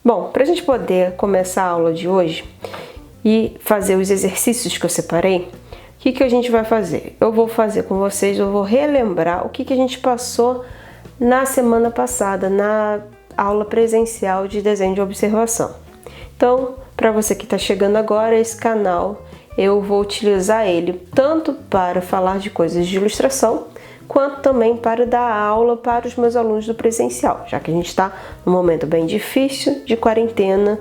Bom, para a gente poder começar a aula de hoje e fazer os exercícios que eu separei, o que a gente vai fazer? Eu vou fazer com vocês, eu vou relembrar o que a gente passou na semana passada, na aula presencial de desenho de observação. Então, para você que está chegando agora, esse canal eu vou utilizar ele tanto para falar de coisas de ilustração, quanto também para dar aula para os meus alunos do presencial, já que a gente está num momento bem difícil de quarentena,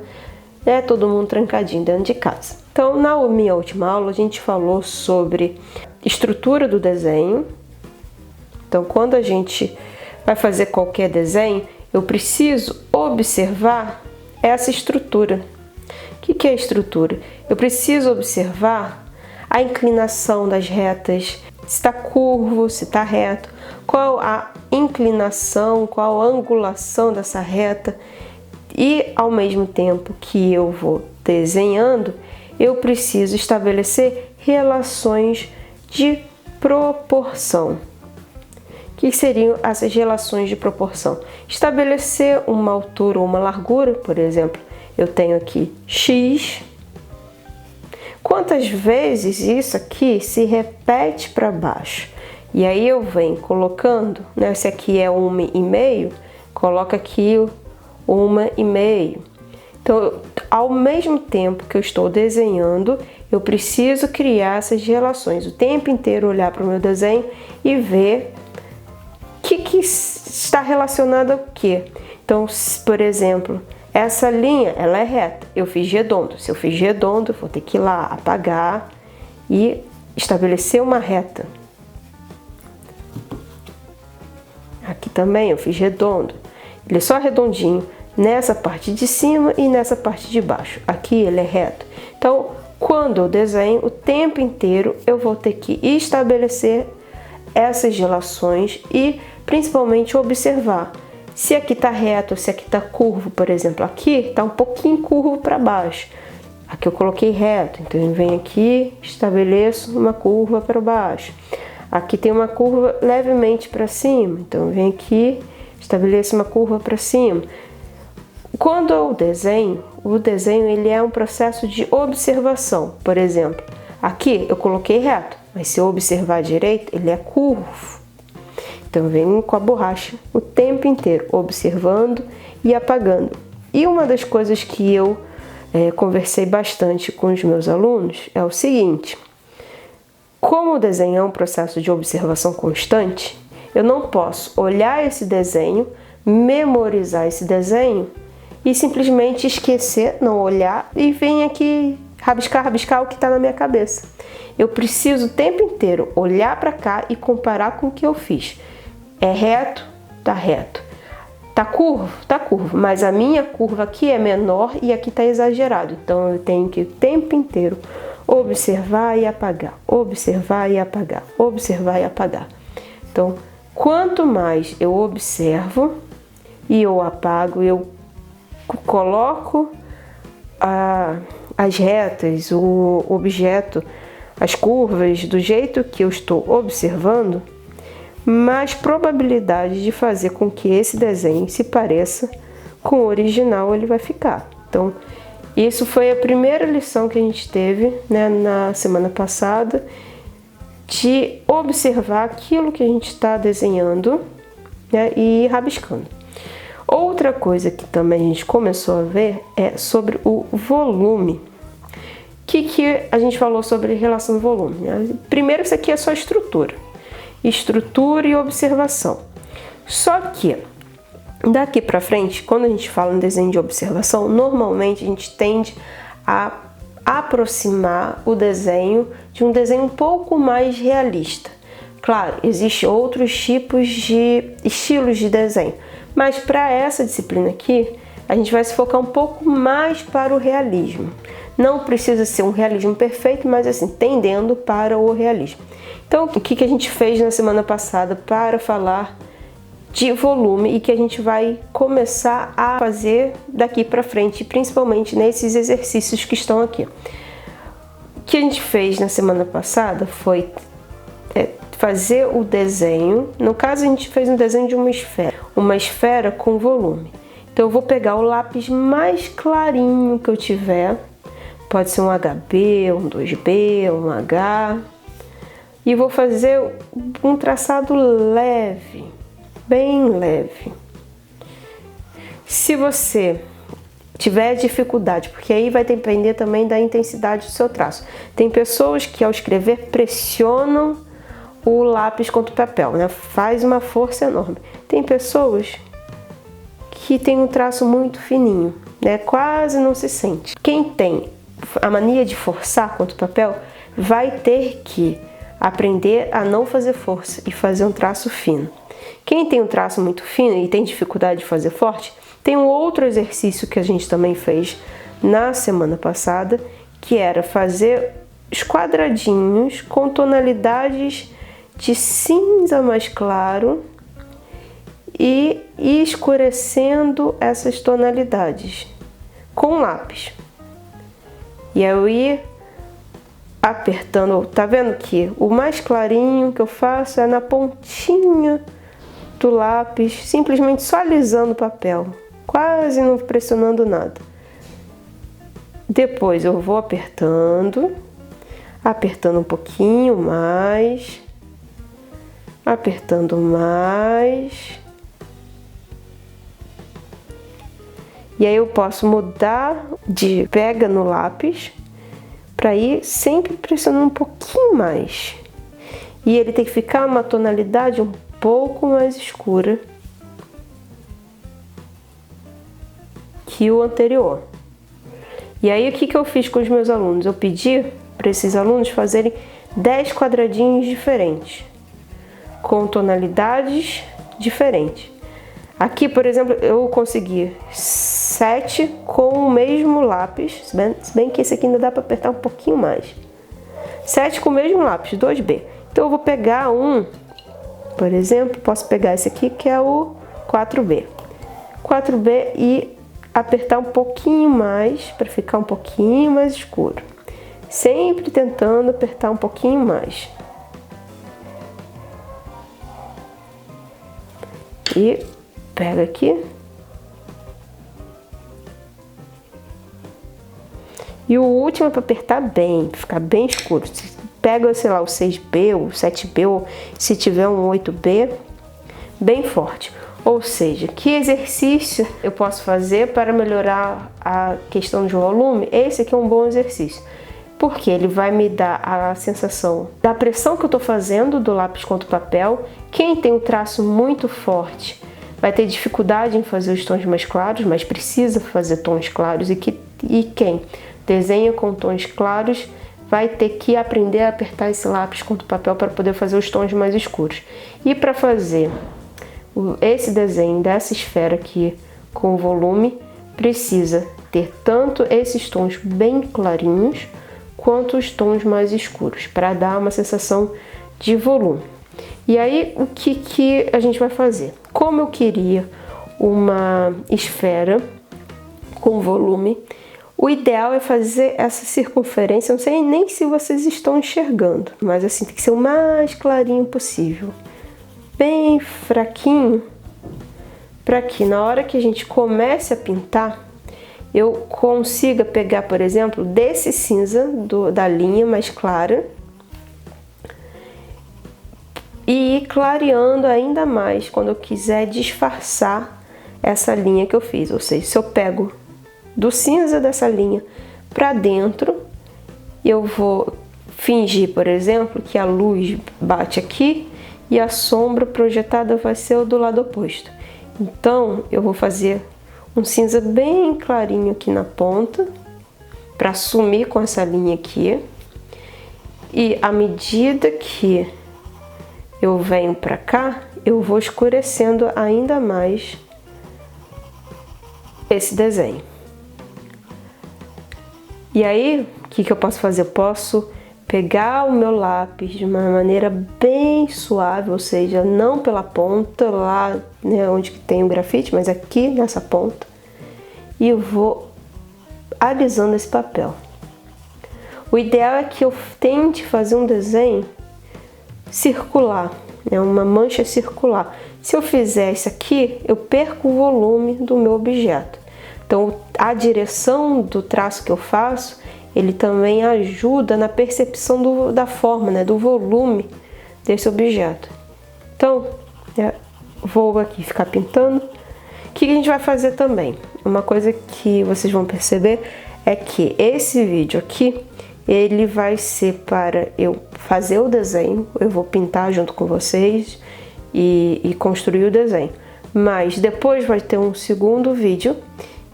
todo mundo trancadinho dentro de casa. Então, na minha última aula, a gente falou sobre estrutura do desenho. Então, quando a gente vai fazer qualquer desenho, eu preciso observar essa estrutura. O que é estrutura? Eu preciso observar a inclinação das retas, se está curvo, se está reto, qual a inclinação, qual a angulação dessa reta. E ao mesmo tempo que eu vou desenhando, eu preciso estabelecer relações de proporção. O que seriam essas relações de proporção? Estabelecer uma altura ou uma largura, por exemplo, eu tenho aqui x. Quantas vezes isso aqui se repete para baixo? E aí eu venho colocando, se aqui é 1,5, coloca aqui 1,5. Então, ao mesmo tempo que eu estou desenhando, eu preciso criar essas relações. O tempo inteiro olhar para o meu desenho e ver o que está relacionado ao quê. Então, por exemplo, essa linha, ela é reta. Eu fiz redondo. Se eu fiz redondo, eu vou ter que ir lá apagar e estabelecer uma reta. Aqui também eu fiz redondo. Ele é só redondinho nessa parte de cima e nessa parte de baixo. Aqui ele é reto. Então, quando eu desenho, o tempo inteiro eu vou ter que estabelecer essas relações e principalmente observar se aqui está reto ou se aqui está curvo. Por exemplo, aqui está um pouquinho curvo para baixo. Aqui eu coloquei reto, então eu venho aqui, estabeleço uma curva para baixo. Aqui tem uma curva levemente para cima, então eu venho aqui, estabeleço uma curva para cima. Quando eu desenho, o desenho ele é um processo de observação. Por exemplo, aqui eu coloquei reto, mas se eu observar direito, ele é curvo. Então eu venho com a borracha o tempo inteiro, observando e apagando. E uma das coisas que eu conversei bastante com os meus alunos é o seguinte: como o desenho é um processo de observação constante, eu não posso olhar esse desenho, memorizar esse desenho e simplesmente esquecer, não olhar e vir aqui rabiscar o que está na minha cabeça. Eu preciso o tempo inteiro olhar para cá e comparar com o que eu fiz. É reto? Tá reto. Tá curvo? Tá curvo. Mas a minha curva aqui é menor e aqui tá exagerado. Então eu tenho que o tempo inteiro observar e apagar, observar e apagar, observar e apagar. Então, quanto mais eu observo e eu apago, eu coloco as retas, o objeto, as curvas do jeito que eu estou observando, mais probabilidade de fazer com que esse desenho se pareça com o original ele vai ficar. Então, isso foi a primeira lição que a gente teve, na semana passada, de observar aquilo que a gente está desenhando, e ir rabiscando. Outra coisa que também a gente começou a ver é sobre o volume. O que a gente falou sobre relação volume? Primeiro, isso aqui é só estrutura e observação. Só que daqui para frente, quando a gente fala em desenho de observação, normalmente a gente tende a aproximar o desenho de um desenho um pouco mais realista. Claro, existem outros tipos de estilos de desenho, mas para essa disciplina aqui, a gente vai se focar um pouco mais para o realismo. Não precisa ser um realismo perfeito, mas assim, tendendo para o realismo. Então, o que a gente fez na semana passada para falar de volume e que a gente vai começar a fazer daqui para frente, principalmente nesses exercícios que estão aqui. O que a gente fez na semana passada foi fazer o desenho. No caso, a gente fez um desenho de uma esfera com volume. Então eu vou pegar o lápis mais clarinho que eu tiver, pode ser um HB, um 2B, um H, e vou fazer um traçado leve, bem leve. Se você tiver dificuldade, porque aí vai depender também da intensidade do seu traço. Tem pessoas que ao escrever pressionam o lápis contra o papel, né? Faz uma força enorme. Tem pessoas que tem um traço muito fininho, né? Quase não se sente. Quem tem a mania de forçar contra o papel vai ter que aprender a não fazer força e fazer um traço fino. Quem tem um traço muito fino e tem dificuldade de fazer forte, tem um outro exercício que a gente também fez na semana passada, que era fazer os quadradinhos com tonalidades de cinza mais claro e escurecendo essas tonalidades com lápis. E aí eu ia apertando, tá vendo que o mais clarinho que eu faço é na pontinha do lápis, simplesmente só alisando o papel, quase não pressionando nada. Depois eu vou apertando um pouquinho mais, apertando mais. E aí eu posso mudar de pega no lápis para ir sempre pressionando um pouquinho mais. E ele tem que ficar uma tonalidade um pouco mais escura que o anterior. E aí o que eu fiz com os meus alunos? Eu pedi para esses alunos fazerem 10 quadradinhos diferentes, com tonalidades diferentes. Aqui, por exemplo, eu consegui 7 com o mesmo lápis, se bem que esse aqui ainda dá para apertar um pouquinho mais. 7 com o mesmo lápis, 2B. Então eu vou pegar um, por exemplo, posso pegar esse aqui que é o 4B. 4B e apertar um pouquinho mais para ficar um pouquinho mais escuro. Sempre tentando apertar um pouquinho mais. E pega aqui. E o último é para apertar bem, ficar bem escuro. Pega, sei lá, o 6B ou o 7B, ou se tiver um 8B, bem forte. Ou seja, que exercício eu posso fazer para melhorar a questão de volume? Esse aqui é um bom exercício, porque ele vai me dar a sensação da pressão que eu estou fazendo do lápis contra o papel. Quem tem um traço muito forte vai ter dificuldade em fazer os tons mais claros, mas precisa fazer tons claros, e quem desenha com tons claros vai ter que aprender a apertar esse lápis contra o papel para poder fazer os tons mais escuros. E para fazer esse desenho dessa esfera aqui com volume, precisa ter tanto esses tons bem clarinhos quanto os tons mais escuros, para dar uma sensação de volume. E aí, o que a gente vai fazer? Como eu queria uma esfera com volume, o ideal é fazer essa circunferência, não sei nem se vocês estão enxergando, mas assim, tem que ser o mais clarinho possível. Bem fraquinho, para que na hora que a gente comece a pintar, eu consiga pegar, por exemplo, desse cinza da linha mais clara e ir clareando ainda mais quando eu quiser disfarçar essa linha que eu fiz. Ou seja, se eu pego do cinza dessa linha para dentro, eu vou fingir, por exemplo, que a luz bate aqui e a sombra projetada vai ser o do lado oposto. Então eu vou fazer um cinza bem clarinho aqui na ponta para sumir com essa linha aqui, e à medida que eu venho para cá, eu vou escurecendo ainda mais esse desenho. E aí, o que eu posso fazer? Eu posso pegar o meu lápis de uma maneira bem suave, ou seja, não pela ponta lá, né, onde tem o grafite, mas aqui nessa ponta, e eu vou alisando esse papel. O ideal é que eu tente fazer um desenho circular, né, uma mancha circular. Se eu fizer isso aqui, eu perco o volume do meu objeto. Então, a direção do traço que eu faço, ele também ajuda na percepção da forma, né, do volume desse objeto. Então, vou aqui ficar pintando. O que a gente vai fazer também? Uma coisa que vocês vão perceber é que esse vídeo aqui, ele vai ser para eu fazer o desenho, eu vou pintar junto com vocês e construir o desenho. Mas depois vai ter um segundo vídeo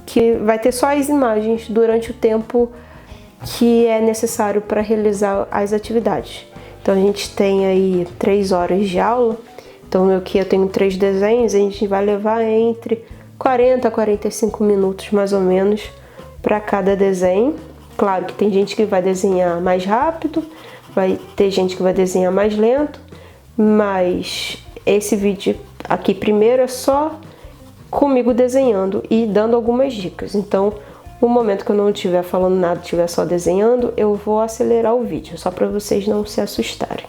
que vai ter só as imagens durante o tempo que é necessário para realizar as atividades. Então a gente tem aí 3 horas de aula, então aqui eu tenho 3 desenhos, a gente vai levar entre 40 a 45 minutos mais ou menos para cada desenho. Claro que tem gente que vai desenhar mais rápido, vai ter gente que vai desenhar mais lento, mas esse vídeo aqui primeiro é só comigo desenhando e dando algumas dicas. Então, no momento que eu não estiver falando nada, estiver só desenhando, eu vou acelerar o vídeo, só para vocês não se assustarem.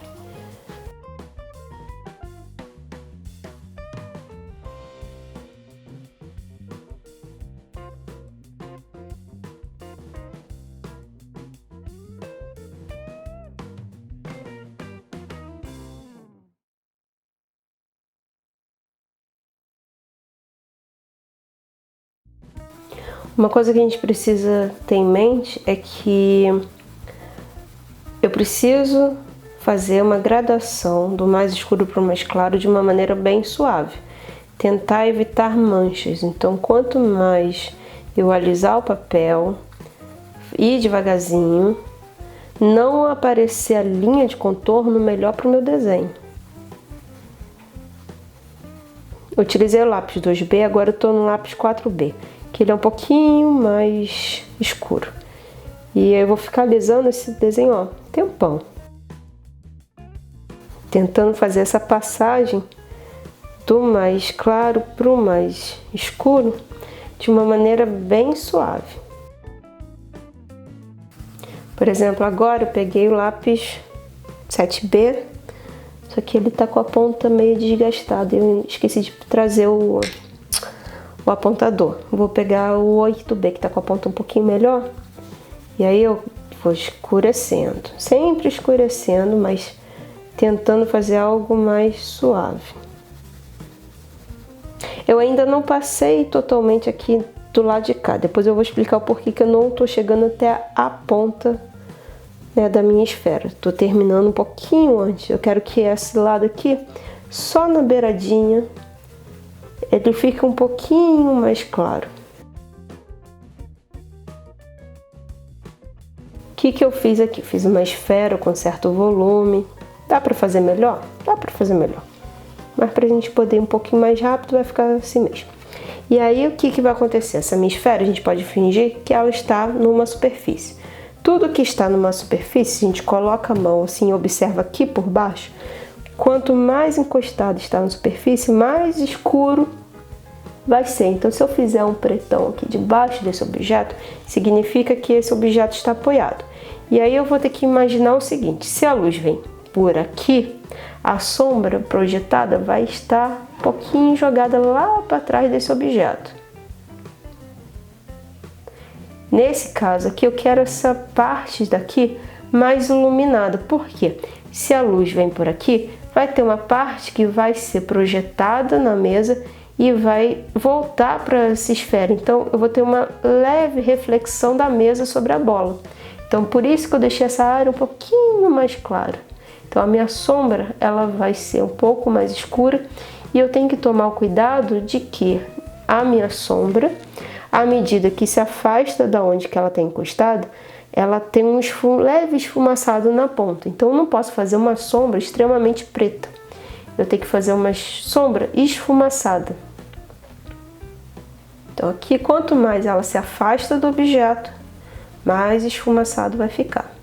Uma coisa que a gente precisa ter em mente é que eu preciso fazer uma gradação do mais escuro para o mais claro de uma maneira bem suave. Tentar evitar manchas. Então, quanto mais eu alisar o papel, ir devagarzinho, não aparecer a linha de contorno, melhor para o meu desenho. Eu utilizei o lápis 2B, agora eu estou no lápis 4B. Que ele é um pouquinho mais escuro. E eu vou ficar alisando esse desenho, ó, tempão. Tentando fazer essa passagem do mais claro para o mais escuro de uma maneira bem suave. Por exemplo, agora eu peguei o lápis 7B, só que ele tá com a ponta meio desgastada. Eu esqueci de trazer o apontador. Vou pegar o 8B, que tá com a ponta um pouquinho melhor, e aí eu vou escurecendo, sempre escurecendo, mas tentando fazer algo mais suave. Eu ainda não passei totalmente aqui do lado de cá, depois eu vou explicar o porquê que eu não tô chegando até a ponta, né, da minha esfera. Tô terminando um pouquinho antes. Eu quero que esse lado aqui, só na beiradinha, ele fica um pouquinho mais claro. O que eu fiz aqui? Fiz uma esfera com certo volume. Dá para fazer melhor? Dá para fazer melhor. Mas para a gente poder ir um pouquinho mais rápido, vai ficar assim mesmo. E aí, o que vai acontecer? Essa minha esfera, a gente pode fingir que ela está numa superfície. Tudo que está numa superfície, a gente coloca a mão assim, observa aqui por baixo. Quanto mais encostado está na superfície, mais escuro vai ser. Então, se eu fizer um pretão aqui debaixo desse objeto, significa que esse objeto está apoiado. E aí eu vou ter que imaginar o seguinte: se a luz vem por aqui, a sombra projetada vai estar um pouquinho jogada lá para trás desse objeto. Nesse caso aqui, eu quero essa parte daqui mais iluminada. Por quê? Se a luz vem por aqui, vai ter uma parte que vai ser projetada na mesa e vai voltar para essa esfera. Então, eu vou ter uma leve reflexão da mesa sobre a bola. Então, por isso que eu deixei essa área um pouquinho mais clara. Então, a minha sombra, ela vai ser um pouco mais escura e eu tenho que tomar o cuidado de que a minha sombra, à medida que se afasta da onde que ela está encostada, ela tem um leve esfumaçado na ponta. Então, eu não posso fazer uma sombra extremamente preta. Eu tenho que fazer uma sombra esfumaçada. Então, aqui, quanto mais ela se afasta do objeto, mais esfumaçado vai ficar.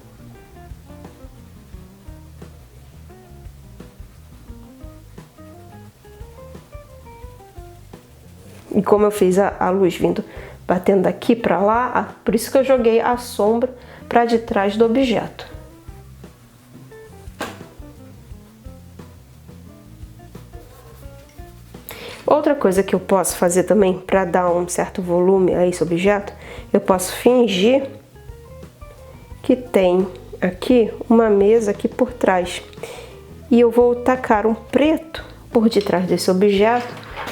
E como eu fiz a luz vindo batendo daqui para lá, por isso que eu joguei a sombra para de trás do objeto. Outra coisa que eu posso fazer também para dar um certo volume a esse objeto, eu posso fingir que tem aqui uma mesa aqui por trás. E eu vou tacar um preto por detrás desse objeto,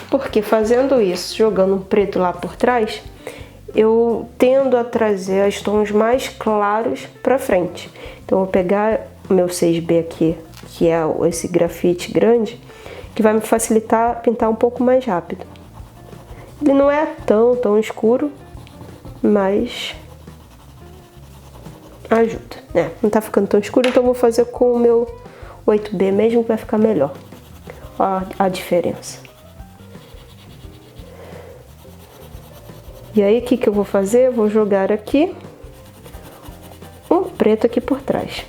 porque fazendo isso, jogando um preto lá por trás, eu tendo a trazer os tons mais claros para frente. Então eu vou pegar o meu 6B aqui, que é esse grafite grande, que vai me facilitar pintar um pouco mais rápido. Ele não é tão escuro, mas ajuda, né? Não tá ficando tão escuro, então eu vou fazer com o meu 8B mesmo, que vai ficar melhor. Ó a diferença. E aí, o que eu vou fazer? Eu vou jogar aqui um preto aqui por trás.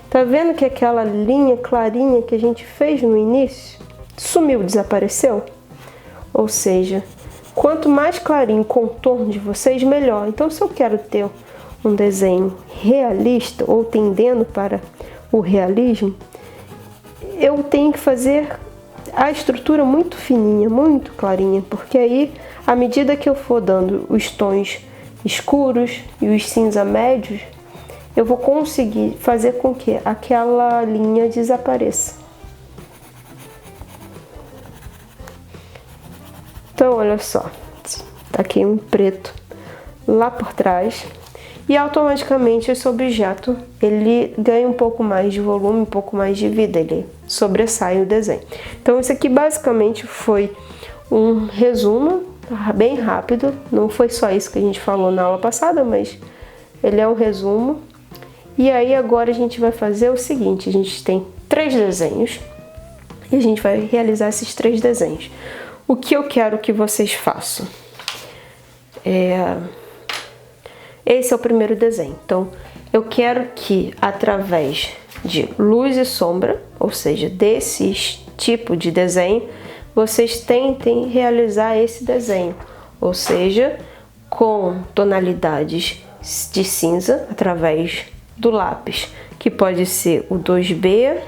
Tá vendo que aquela linha clarinha que a gente fez no início sumiu, desapareceu? Ou seja, quanto mais clarinho o contorno de vocês, melhor. Então, se eu quero ter um desenho realista ou tendendo para o realismo, eu tenho que fazer a estrutura muito fininha, muito clarinha, porque aí, à medida que eu for dando os tons escuros e os cinza médios, eu vou conseguir fazer com que aquela linha desapareça. Então, olha só, tá aqui um preto lá por trás e automaticamente esse objeto ele ganha um pouco mais de volume, um pouco mais de vida, ele sobressai o desenho. Então, isso aqui basicamente foi um resumo bem rápido, não foi só isso que a gente falou na aula passada, mas ele é um resumo. E aí agora a gente vai fazer o seguinte, a gente tem 3 desenhos e a gente vai realizar esses 3 desenhos. O que eu quero que vocês façam? Esse é o primeiro desenho. Então, eu quero que através de luz e sombra, ou seja, desses tipos de desenho, vocês tentem realizar esse desenho. Ou seja, com tonalidades de cinza, através do lápis, que pode ser o 2B,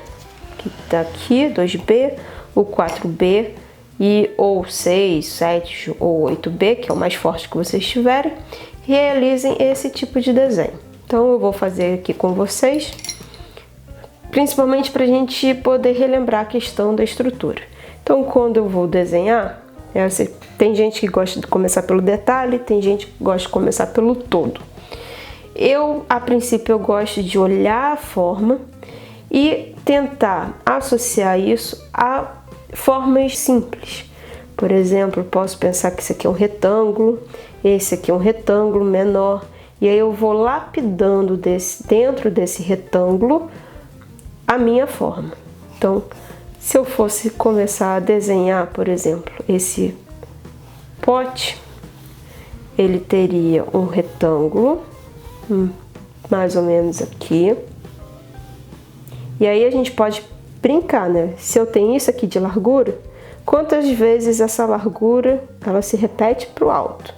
que tá aqui, 2B, o 4B, ou 6, 7 ou 8B, que é o mais forte que vocês tiverem, realizem esse tipo de desenho. Então eu vou fazer aqui com vocês, principalmente para a gente poder relembrar a questão da estrutura. Então quando eu vou desenhar, tem gente que gosta de começar pelo detalhe, tem gente que gosta de começar pelo todo. A princípio, eu gosto de olhar a forma e tentar associar isso a formas simples. Por exemplo, posso pensar que esse aqui é um retângulo, esse aqui é um retângulo menor, e aí eu vou lapidando dentro desse retângulo a minha forma. Então, se eu fosse começar a desenhar, por exemplo, esse pote, ele teria um retângulo, mais ou menos aqui. E aí a gente pode brincar, né? Se eu tenho isso aqui de largura, quantas vezes essa largura ela se repete para o alto?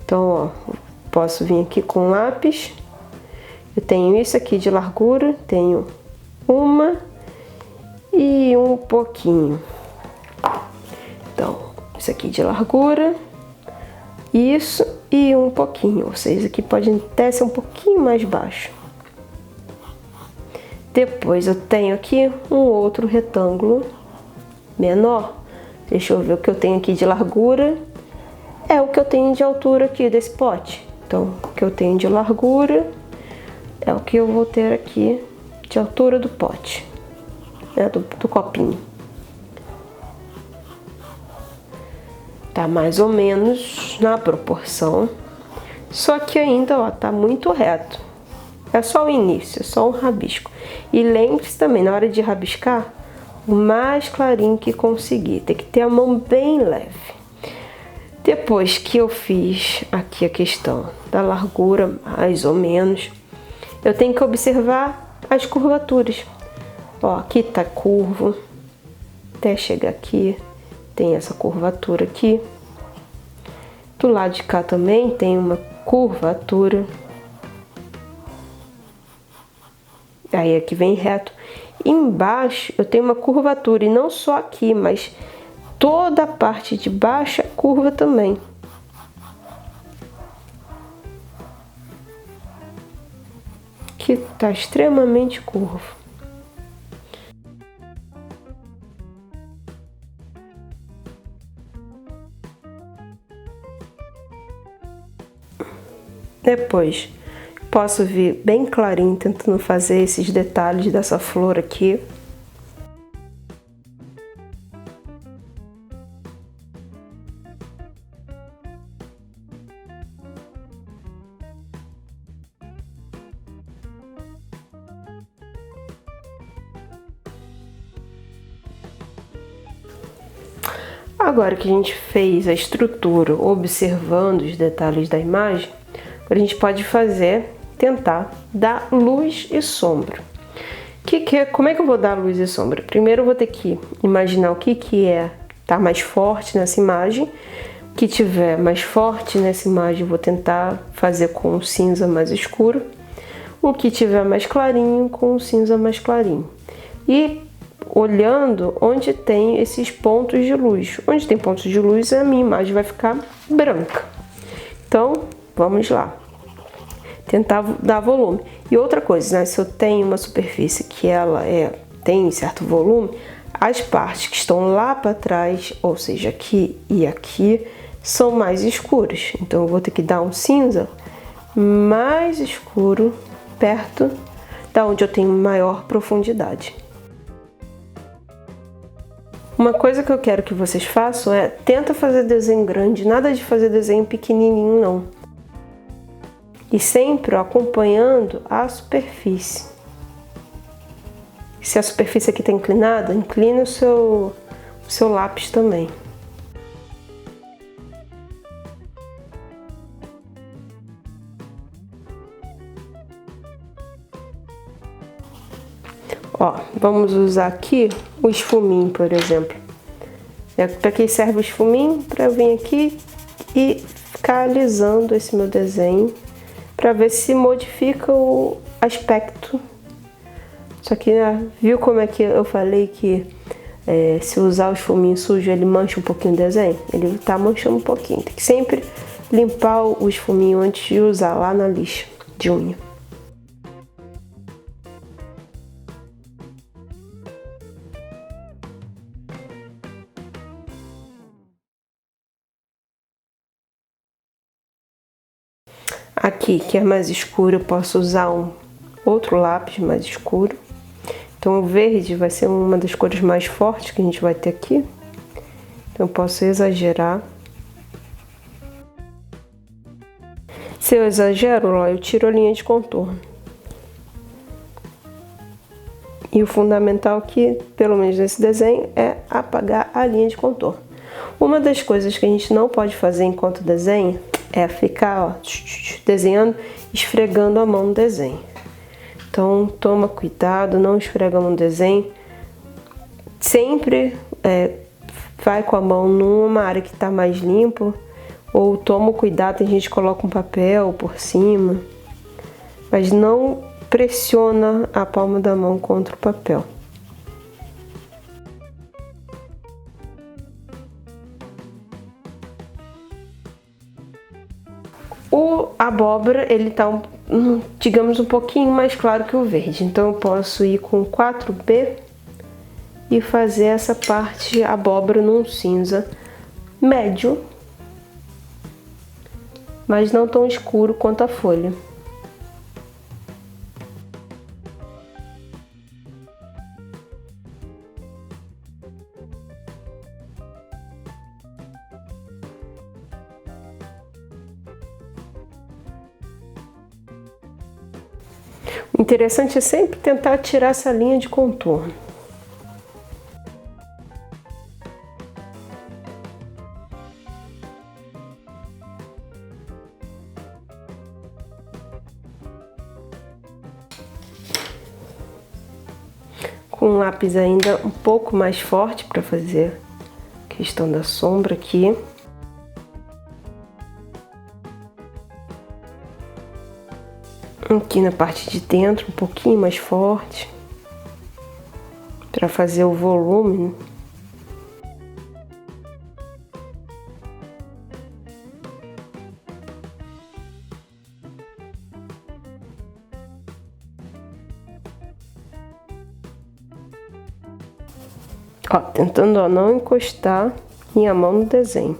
Então, ó, posso vir aqui com lápis. Eu tenho isso aqui de largura, tenho uma e um pouquinho. Então, isso aqui de largura, isso e um pouquinho, ou seja, aqui pode até ser um pouquinho mais baixo. Depois eu tenho aqui um outro retângulo menor. Deixa eu ver o que eu tenho aqui de largura. É o que eu tenho de altura aqui desse pote. Então, o que eu tenho de largura é o que eu vou ter aqui de altura do pote, né, do copinho. Tá mais ou menos na proporção, só que ainda, ó, tá muito reto. É só o início, é só um rabisco. E lembre-se também, na hora de rabiscar, o mais clarinho que conseguir. Tem que ter a mão bem leve. Depois que eu fiz aqui a questão da largura, mais ou menos, eu tenho que observar as curvaturas. Ó, aqui tá curvo, até chegar aqui, tem essa curvatura aqui. Do lado de cá também tem uma curvatura. Aí aqui vem reto. Embaixo eu tenho uma curvatura, e não só aqui, mas toda a parte de baixo é curva também. Que está extremamente curvo. Depois, posso vir bem clarinho tentando fazer esses detalhes dessa flor aqui. Agora que a gente fez a estrutura observando os detalhes da imagem, a gente pode tentar dar luz e sombra. Como é que eu vou dar luz e sombra? Primeiro eu vou ter que imaginar o que tá mais forte nessa imagem. O que tiver mais forte nessa imagem eu vou tentar fazer com um cinza mais escuro. O que tiver mais clarinho com um cinza mais clarinho. E olhando onde tem esses pontos de luz. Onde tem pontos de luz, a minha imagem vai ficar branca. Então, vamos lá. Tentar dar volume. E outra coisa, né? Se eu tenho uma superfície que ela tem certo volume, as partes que estão lá para trás, ou seja, aqui e aqui, são mais escuras. Então, eu vou ter que dar um cinza mais escuro perto da onde eu tenho maior profundidade. Uma coisa que eu quero que vocês façam tenta fazer desenho grande, nada de fazer desenho pequenininho não. E sempre acompanhando a superfície. Se a superfície aqui está inclinada, inclina o seu lápis também. Ó, vamos usar aqui o esfuminho, por exemplo. Para que serve o esfuminho? Para eu vir aqui e ficar alisando esse meu desenho, para ver se modifica o aspecto. Só que, viu como é que eu falei que se usar o esfuminho sujo, ele mancha um pouquinho o desenho? Ele tá manchando um pouquinho. Tem que sempre limpar o esfuminho antes de usar lá na lixa de unha. Aqui, que é mais escuro, eu posso usar outro lápis mais escuro. Então, o verde vai ser uma das cores mais fortes que a gente vai ter aqui. Então, eu posso exagerar. Se eu exagero, eu tiro a linha de contorno. E o fundamental aqui, pelo menos nesse desenho, é apagar a linha de contorno. Uma das coisas que a gente não pode fazer enquanto desenha é ficar desenhando, esfregando a mão no desenho. Então, toma cuidado, não esfrega a mão no desenho. Sempre vai com a mão numa área que está mais limpa, ou toma cuidado, a gente coloca um papel por cima, mas não pressiona a palma da mão contra o papel. O abóbora, ele tá, digamos, um pouquinho mais claro que o verde. Então, eu posso ir com 4B e fazer essa parte abóbora num cinza médio, mas não tão escuro quanto a folha. O interessante é sempre tentar tirar essa linha de contorno. Com um lápis ainda um pouco mais forte para fazer a questão da sombra aqui. Aqui na parte de dentro, um pouquinho mais forte, para fazer o volume. Ó, tentando ó, não encostar minha mão no desenho.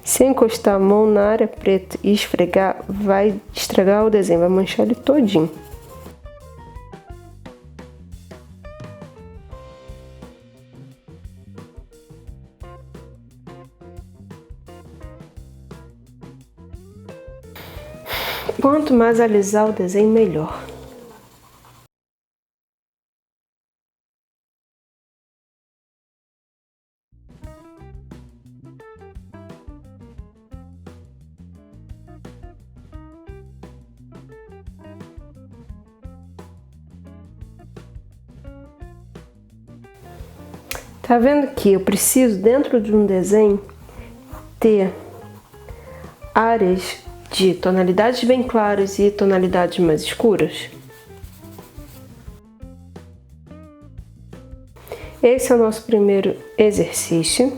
Se eu encostar a mão na área preta e esfregar, vai estragar o desenho, vai manchar ele todinho. Quanto mais alisar o desenho, melhor. Tá vendo que eu preciso, dentro de um desenho, ter áreas de tonalidades bem claras e tonalidades mais escuras? Esse é o nosso primeiro exercício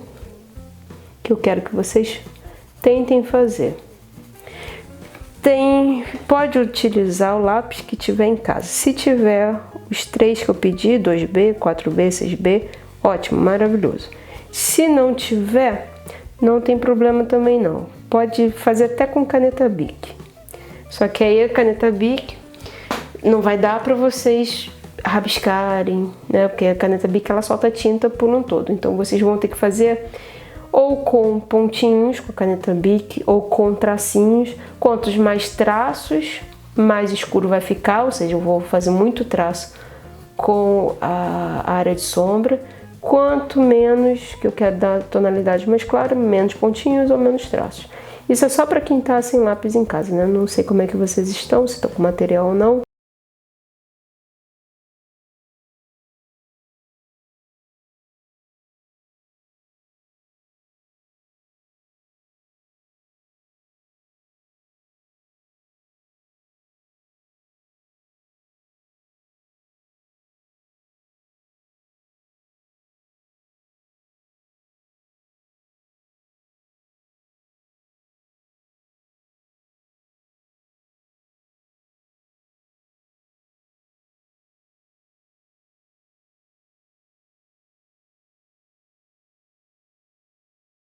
que eu quero que vocês tentem fazer. Pode utilizar o lápis que tiver em casa. Se tiver os 3 que eu pedi, 2B, 4B, 6B, ótimo, maravilhoso. Se não tiver, não tem problema também não. Pode fazer até com caneta Bic. Só que aí a caneta Bic não vai dar para vocês rabiscarem, né? Porque a caneta Bic ela solta tinta por um todo. Então vocês vão ter que fazer ou com pontinhos, com a caneta Bic, ou com tracinhos. Quantos mais traços, mais escuro vai ficar, ou seja, eu vou fazer muito traço com a área de sombra. Quanto menos, que eu quero dar tonalidade mais clara, menos pontinhos ou menos traços. Isso é só para quem tá sem lápis em casa, né? Não sei como é que vocês estão, se estão com material ou não.